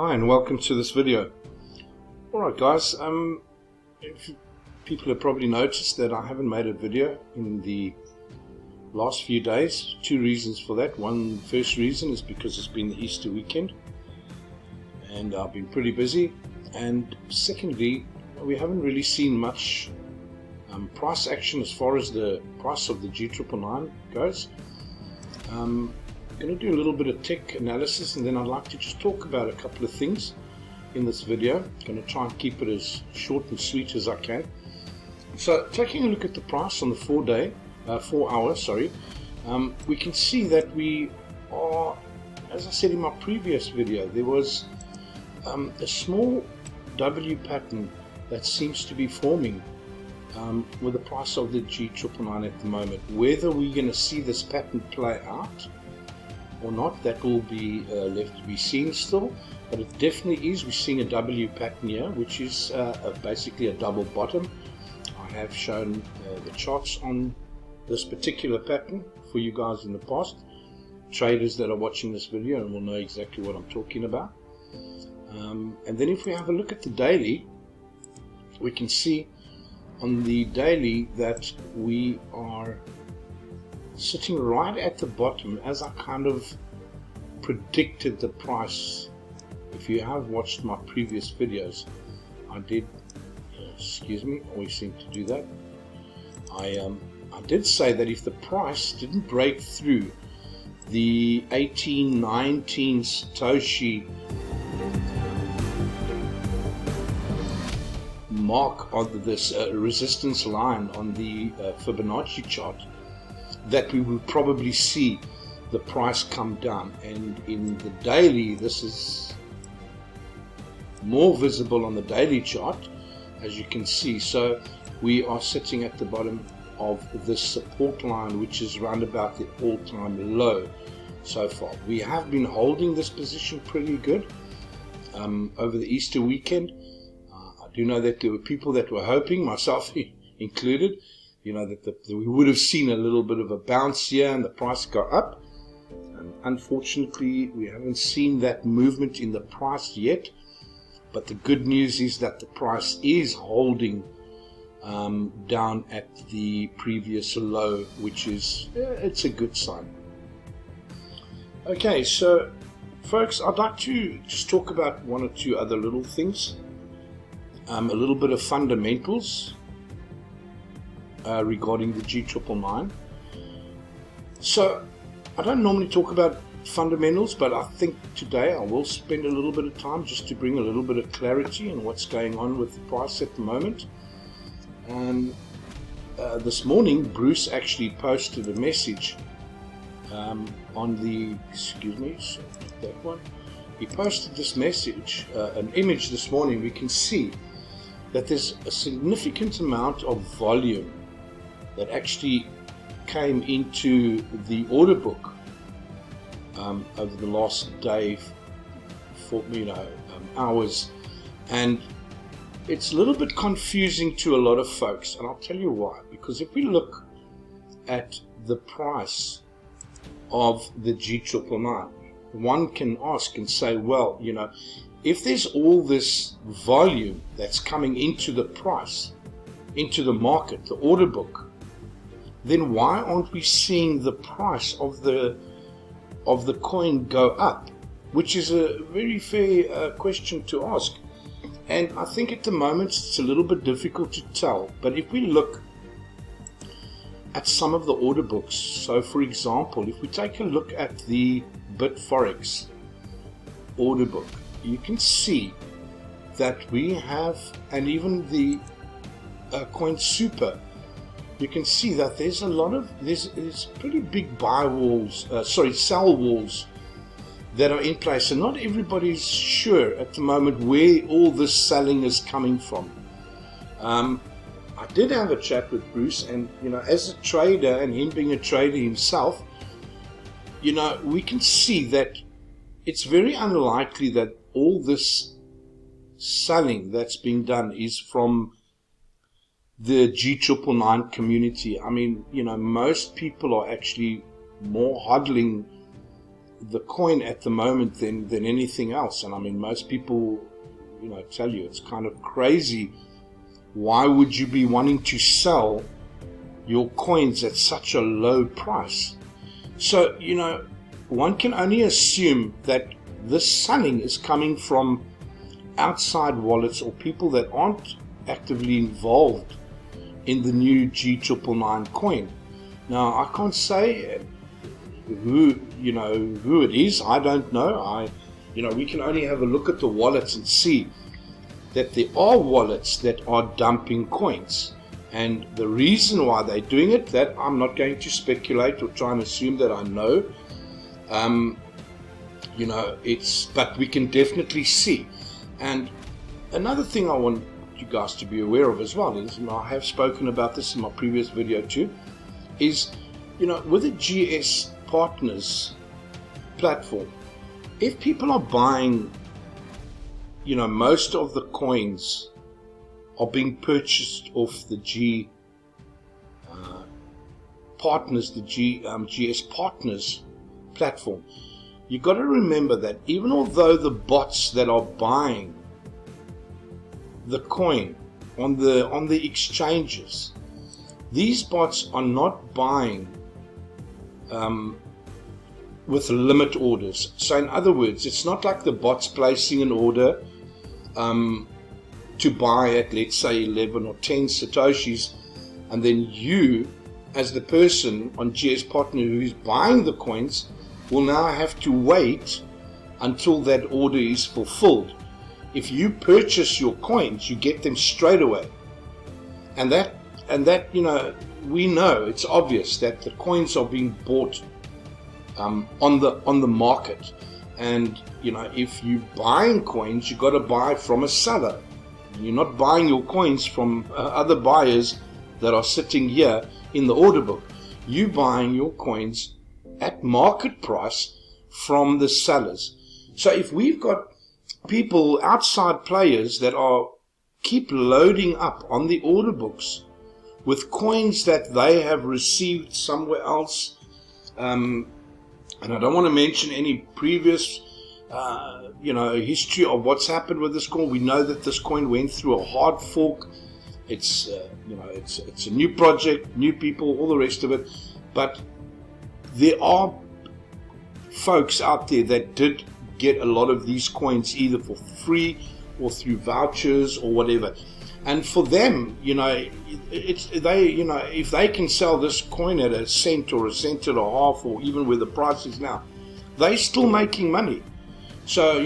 Hi and welcome to this video. Alright guys, people have probably noticed that I haven't made a video in the last few days. Two reasons for that. First reason is because it's been the Easter weekend and I've been pretty busy, and secondly, we haven't really seen much price action as far as the price of the G999 goes. I'm going to do a little bit of tech analysis, and then I'd like to just talk about a couple of things in this video. I'm going to try and keep it as short and sweet as I can. So taking a look at the price on the 4 hour, we can see that we are, as I said in my previous video, there was a small W pattern that seems to be forming with the price of the G999 at the moment. Whether we're going to see this pattern play out or not, that will be left to be seen still, but it definitely is. We're seeing a W pattern here, which is basically a double bottom. I have shown the charts on this particular pattern for you guys in the past. Traders that are watching this video and will know exactly what I'm talking about. And then if we have a look at the daily, we can see on the daily that we are sitting right at the bottom, as I kind of predicted the price. If you have watched my previous videos, I did, excuse me, always seem to do that. I did say that if the price didn't break through the 1819 Satoshi mark on this resistance line on the Fibonacci chart, that we will probably see the price come down. And in the daily, this is more visible on the daily chart, as you can see. So we are sitting at the bottom of this support line, which is round about the all-time low so far. We have been holding this position pretty good over the Easter weekend. I do know that there were people that were hoping, myself included, that we would have seen a little bit of a bounce here and the price go up. And unfortunately, we haven't seen that movement in the price yet. But the good news is that the price is holding down at the previous low, which is, it's a good sign. Okay, so folks, I'd like to just talk about one or two other little things. A little bit of fundamentals regarding the G999. So I don't normally talk about fundamentals, but I think today I will spend a little bit of time just to bring a little bit of clarity on what's going on with the price at the moment. This morning, Bruce actually posted a message on the, that one. He posted this message, an image this morning. We can see that there's a significant amount of volume that actually came into the order book over the last day, for hours, and it's a little bit confusing to a lot of folks, and I'll tell you why. Because if we look at the price of the G999, one can ask and say, well, if there's all this volume that's coming into the price, into the market, the order book, then why aren't we seeing the price of the coin go up? Which is a very fair question to ask. And I think at the moment it's a little bit difficult to tell. But if we look at some of the order books, so for example, if we take a look at the BitForex order book, you can see that we have, and even the Coin Super, you can see that there's a lot of, there's pretty big sell walls that are in place, and not everybody's sure at the moment where all this selling is coming from. I did have a chat with Bruce, and as a trader, and him being a trader himself, we can see that it's very unlikely that all this selling that's being done is from the G999 community. I mean, most people are actually more hodling the coin at the moment than anything else. And I mean, most people, tell you it's kind of crazy. Why would you be wanting to sell your coins at such a low price? So, one can only assume that this selling is coming from outside wallets or people that aren't actively involved in the new G999 coin. Now, I can't say who it is. I don't know. We can only have a look at the wallets and see that there are wallets that are dumping coins. And the reason why they're doing it, that I'm not going to speculate or try and assume that I know. But we can definitely see. And another thing I want you guys to be aware of as well is, I have spoken about this in my previous video too, is, with the GS Partners platform, if people are buying, most of the coins are being purchased off the G Partners, the GS Partners platform, you got to remember that even although the bots that are buying the coin on the exchanges, these bots are not buying with limit orders. So in other words, it's not like the bots placing an order to buy at, let's say, 11 or 10 Satoshis, and then you, as the person on GS Partner who is buying the coins, will now have to wait until that order is fulfilled. If you purchase your coins, you get them straight away. And that we know, it's obvious that the coins are being bought on the market. And if you're buying coins, you got to buy from a seller. You're not buying your coins from other buyers that are sitting here in the order book. You're buying your coins at market price from the sellers. So if we've got people, outside players, that are keep loading up on the order books with coins that they have received somewhere else, and I don't want to mention any previous history of what's happened with this coin. We know that this coin went through a hard fork. It's it's a new project, new people, all the rest of it. But there are folks out there that did get a lot of these coins either for free or through vouchers or whatever. And for them, if they can sell this coin at a cent or a cent and a half, or even where the price is now, they're still making money. So,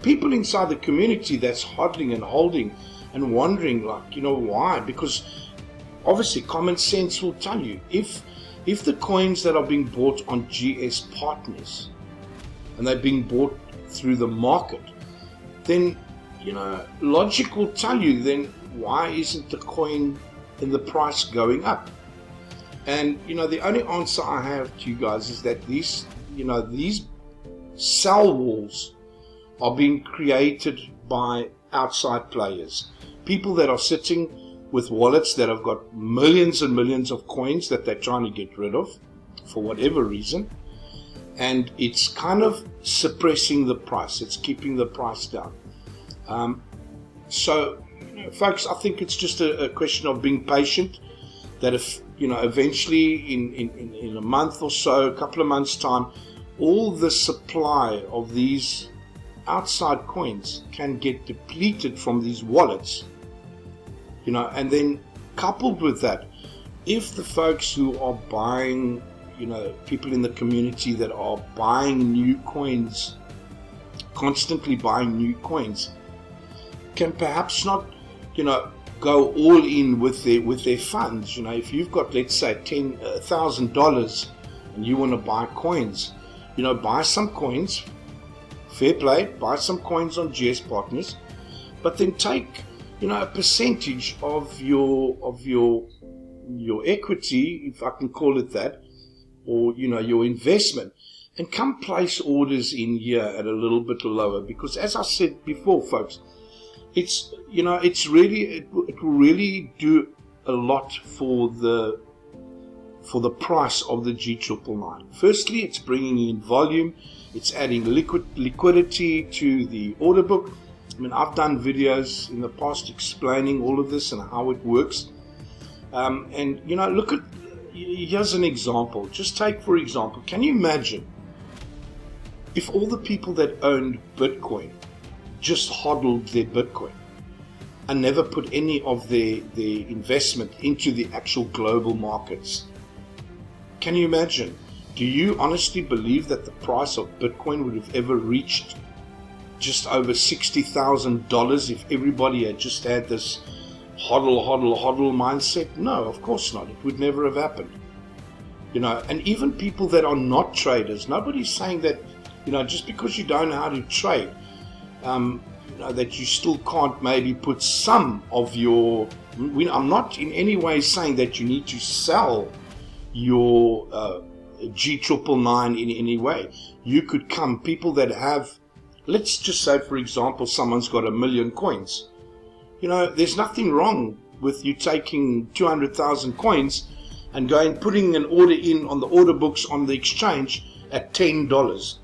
people inside the community that's hodling and holding and wondering, why? Because obviously common sense will tell you, if the coins that are being bought on GS Partners and they're being bought through the market, then logic will tell you, then why isn't the coin in the price going up? And the only answer I have to you guys is that these sell walls are being created by outside players, people that are sitting with wallets that have got millions and millions of coins that they're trying to get rid of for whatever reason, and it's kind of suppressing the price. It's keeping the price down. So, folks, I think it's just a question of being patient. That if eventually in a month or so, a couple of months' time, all the supply of these outside coins can get depleted from these wallets, and then coupled with that, if the folks who are buying, people in the community that are buying new coins, constantly buying new coins, can perhaps not, go all in with their funds. If you've got, let's say, $10,000 and you want to buy coins, buy some coins, fair play, buy some coins on GS Partners, but then take, a percentage of your equity, if I can call it that, or your investment, and come place orders in here at a little bit lower. Because as I said before, folks, it's it will really do a lot for the for the price of the G999. Firstly, it's bringing in volume, it's adding liquidity to the order book. I mean, I've done videos in the past explaining all of this and how it works. And you know, look at, here's an example. Just take, for example, can you imagine if all the people that owned Bitcoin just hodled their Bitcoin and never put any of their investment into the actual global markets? Can you imagine? Do you honestly believe that the price of Bitcoin would have ever reached just over $60,000 if everybody had just had this hodl mindset? No, of course not. It would never have happened. You know, and even people that are not traders, nobody's saying that, you know, just because you don't know how to trade, you know, that you still can't maybe put some of your, I'm not in any way saying that you need to sell your G999 in any way. You could come, people that have, let's just say, for example, someone's got 1 million coins. You know, there's nothing wrong with you taking 200,000 coins and going, putting an order in on the order books on the exchange at $10.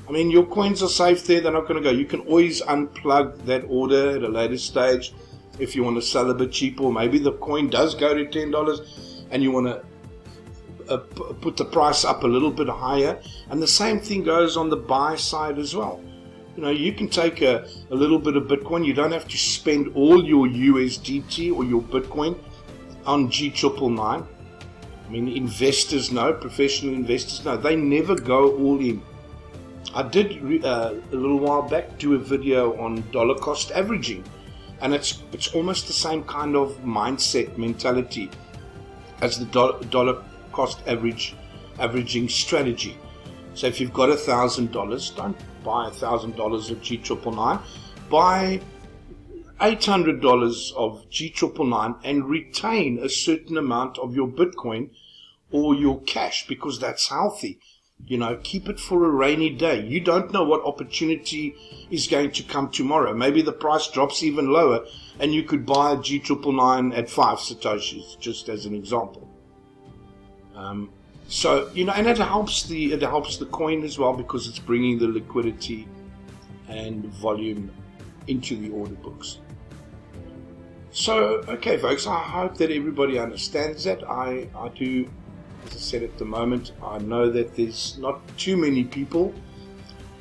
I mean, your coins are safe there, they're not going to go. You can always unplug that order at a later stage if you want to sell a bit cheaper. Maybe the coin does go to $10 and you want to put the price up a little bit higher. And the same thing goes on the buy side as well. You know, you can take a little bit of Bitcoin. You don't have to spend all your USDT or your Bitcoin on G999. I mean, investors know, professional investors know, they never go all in. I did a little while back do a video on dollar cost averaging, and it's almost the same kind of mindset mentality as the dollar cost averaging strategy. So if you've got $1,000, don't buy $1,000 of G999, buy $800 of G999 and retain a certain amount of your Bitcoin or your cash, because that's healthy. You know, keep it for a rainy day. You don't know what opportunity is going to come tomorrow. Maybe the price drops even lower and you could buy a G999 at 5 Satoshis, just as an example. So, you know, and it helps the coin as well, because it's bringing the liquidity and volume into the order books. So, okay, folks, I hope that everybody understands that. I do. As I said, at the moment, I know that there's not too many people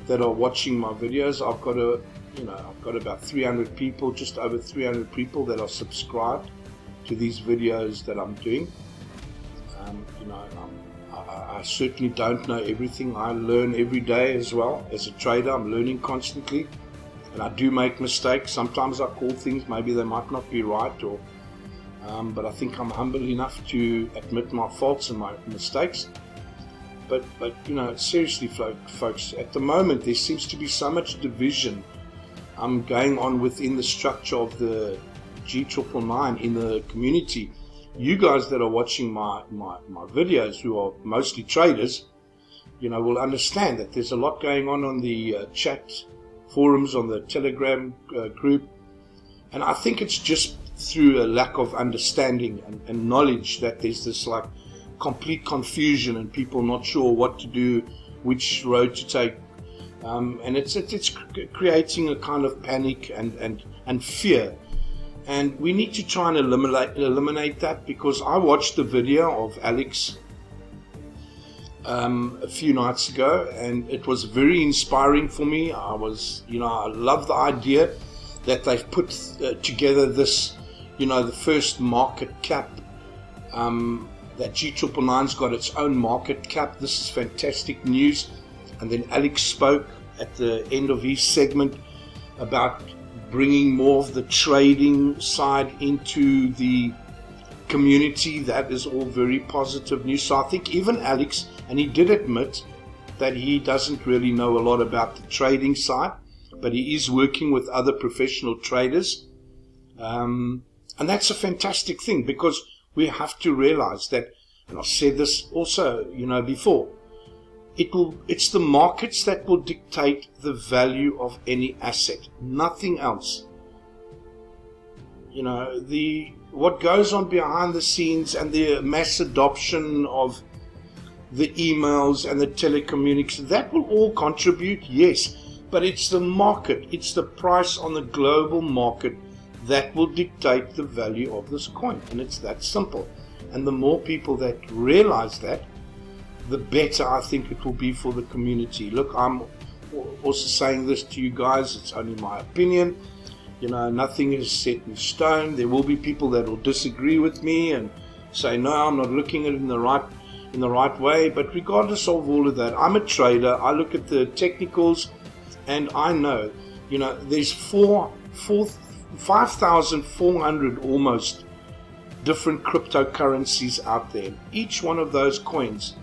that are watching my videos. I've got about 300 people, just over 300 people that are subscribed to these videos that I'm doing. You know, I certainly don't know everything. I learn every day as well. As a trader, I'm learning constantly, and I do make mistakes. Sometimes I call things, maybe they might not be right, or but I think I'm humble enough to admit my faults and my mistakes. But you know, seriously, folks, at the moment there seems to be so much division going on within the structure of the G999 in the community. You guys that are watching my videos, who are mostly traders, you know, will understand that there's a lot going on the chat forums, on the Telegram group, and I think it's just through a lack of understanding and knowledge that there's this like complete confusion and people not sure what to do, which road to take, and it's creating a kind of panic and fear. And we need to try and eliminate that, because I watched the video of Alex a few nights ago, and it was very inspiring for me. I love the idea that they've put together this, you know, the first market cap, that G999's got its own market cap. This is fantastic news. And then Alex spoke at the end of his segment about bringing more of the trading side into the community. That is all very positive news. So I think even Alex, and he did admit that he doesn't really know a lot about the trading side, but he is working with other professional traders. And that's a fantastic thing, because we have to realize that, and I've said this also, you know, before, it's the markets that will dictate the value of any asset, nothing else. you know, what goes on behind the scenes and the mass adoption of the emails and the telecommunications, that will all contribute, yes, but it's the market, it's the price on the global market that will dictate the value of this coin, and it's that simple. And the more people that realize that, the better I think it will be for the community. Look, I'm also saying this to you guys, it's only my opinion. You know, nothing is set in stone. There will be people that will disagree with me and say, no, I'm not looking at it in the right way. But regardless of all of that, I'm a trader. I look at the technicals, and I know, you know, there's 5,400 almost different cryptocurrencies out there. Each one of those coins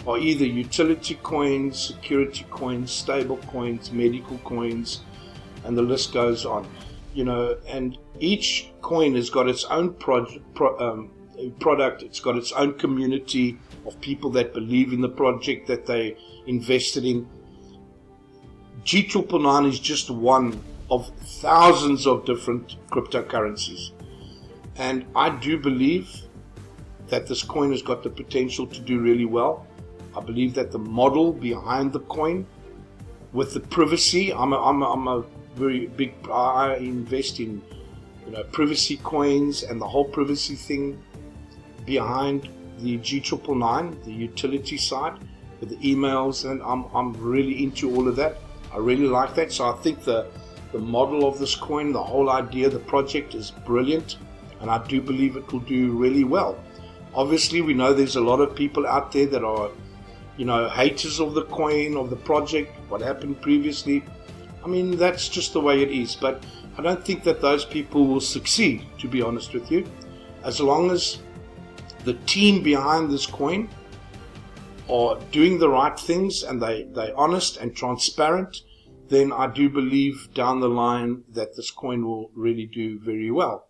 are either utility coins, security coins, stable coins, medical coins, and the list goes on. You know, and each coin has got its own product, it's got its own community of people that believe in the project that they invested in. G999 is just one of thousands of different cryptocurrencies. And I do believe that this coin has got the potential to do really well. I believe that the model behind the coin, with the privacy, I'm a very big, I invest in, you know, privacy coins and the whole privacy thing behind the G999, the utility side, with the emails, and I'm really into all of that. I really like that. So I think the model of this coin, the whole idea, the project is brilliant, and I do believe it will do really well. Obviously, we know there's a lot of people out there that are, you know, haters of the coin, of the project, what happened previously. I mean, that's just the way it is, but I don't think that those people will succeed, to be honest with you. As long as the team behind this coin are doing the right things and they're honest and transparent, then I do believe down the line that this coin will really do very well.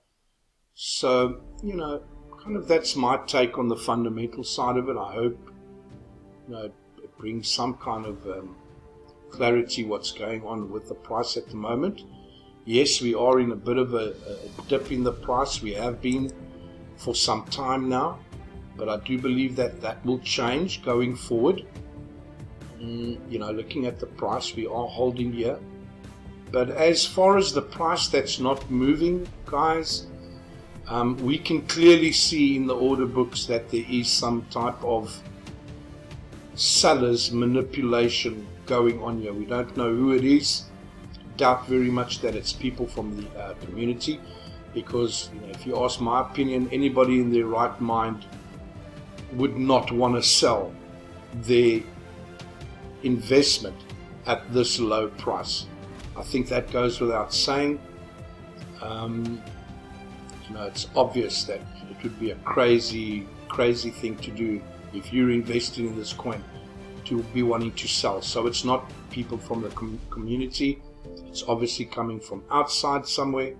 So, you know, kind of that's my take on the fundamental side of it. I hope, you know, it brings some kind of clarity what's going on with the price at the moment. Yes, we are in a bit of a dip in the price. We have been for some time now, but I do believe that that will change going forward. You know, looking at the price, we are holding here. But as far as the price that's not moving, guys, we can clearly see in the order books that there is some type of sellers manipulation going on here. We don't know who it is. Doubt very much that it's people from the community, because, you know, if you ask my opinion, anybody in their right mind would not want to sell their investment at this low price. I think that goes without saying. You know, it's obvious that it would be a crazy thing to do if you're investing in this coin, to be wanting to sell. So it's not people from the community. It's obviously coming from outside somewhere.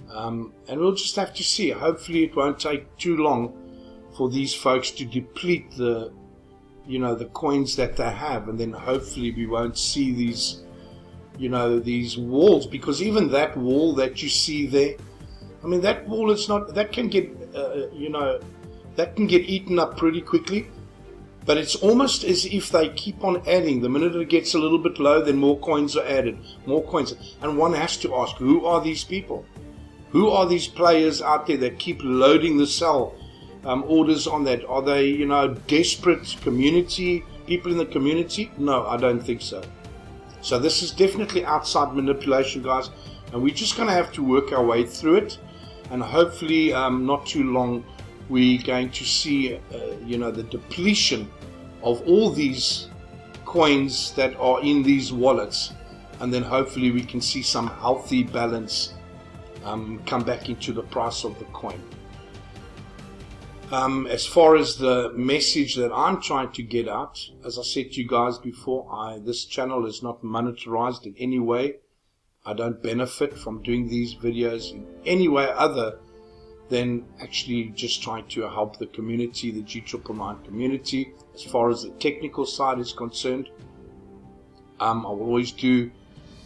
And we'll just have to see. Hopefully it won't take too long for these folks to deplete the, you know, the coins that they have, and then hopefully we won't see these, you know, these walls, because even that wall that you see there, I mean, that wall is not, that can get, you know, that can get eaten up pretty quickly. But it's almost as if they keep on adding. The minute it gets a little bit low, then more coins are added, more coins. And one has to ask, who are these people? Who are these players out there that keep loading the sell orders on that? Are they, you know, desperate community, people in the community? No, I don't think so. So this is definitely outside manipulation, guys. And we're just going to have to work our way through it. And hopefully not too long, we're going to see, you know, the depletion of all these coins that are in these wallets, and then hopefully we can see some healthy balance come back into the price of the coin. As far as the message that I'm trying to get out, as I said to you guys before, this channel is not monetized in any way. I don't benefit from doing these videos in any way other than actually just trying to help the community, the G999 community. As far as the technical side is concerned, I will always do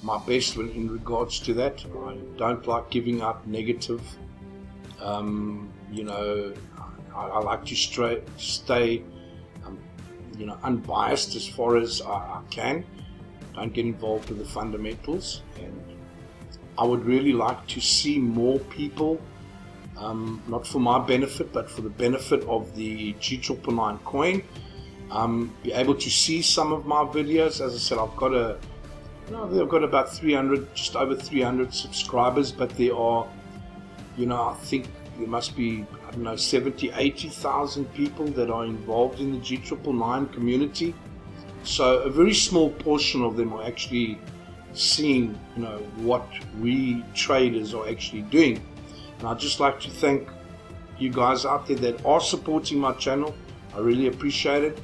my best in regards to that. I don't like giving out negative. You know, I like to stay you know, unbiased as far as I can. Don't get involved with the fundamentals, and I would really like to see more people, not for my benefit but for the benefit of the G999 coin, be able to see some of my videos. As I said, I've got I've got about 300, just over 300 subscribers, but there are, you know, I think there must be, I don't know, 70, 80,000 people that are involved in the G999 community. So a very small portion of them are actually seeing, you know, what we traders are actually doing. And I'd just like to thank you guys out there that are supporting my channel. I really appreciate it.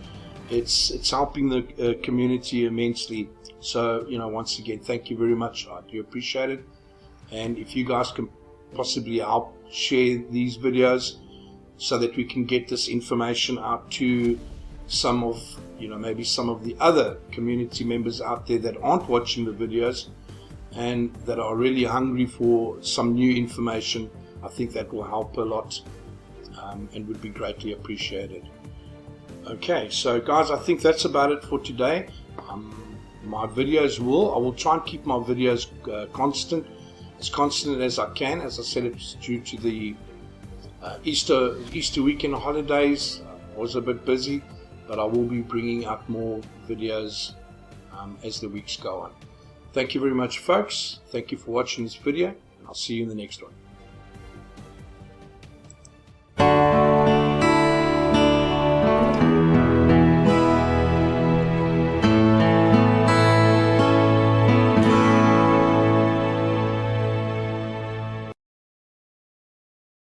It's helping the community immensely. So, you know, once again, thank you very much. I do appreciate it. And if you guys can possibly help share these videos so that we can get this information out to some of, you know, maybe some of the other community members out there that aren't watching the videos and that are really hungry for some new information, I think that will help a lot, and would be greatly appreciated. Okay, so guys, I think that's about it for today. My videos I will try and keep my videos constant as I can. As I said, it's due to the Easter weekend holidays. I was a bit busy, but I will be bringing out more videos as the weeks go on. Thank you very much, folks. Thank you for watching this video, and I'll see you in the next one.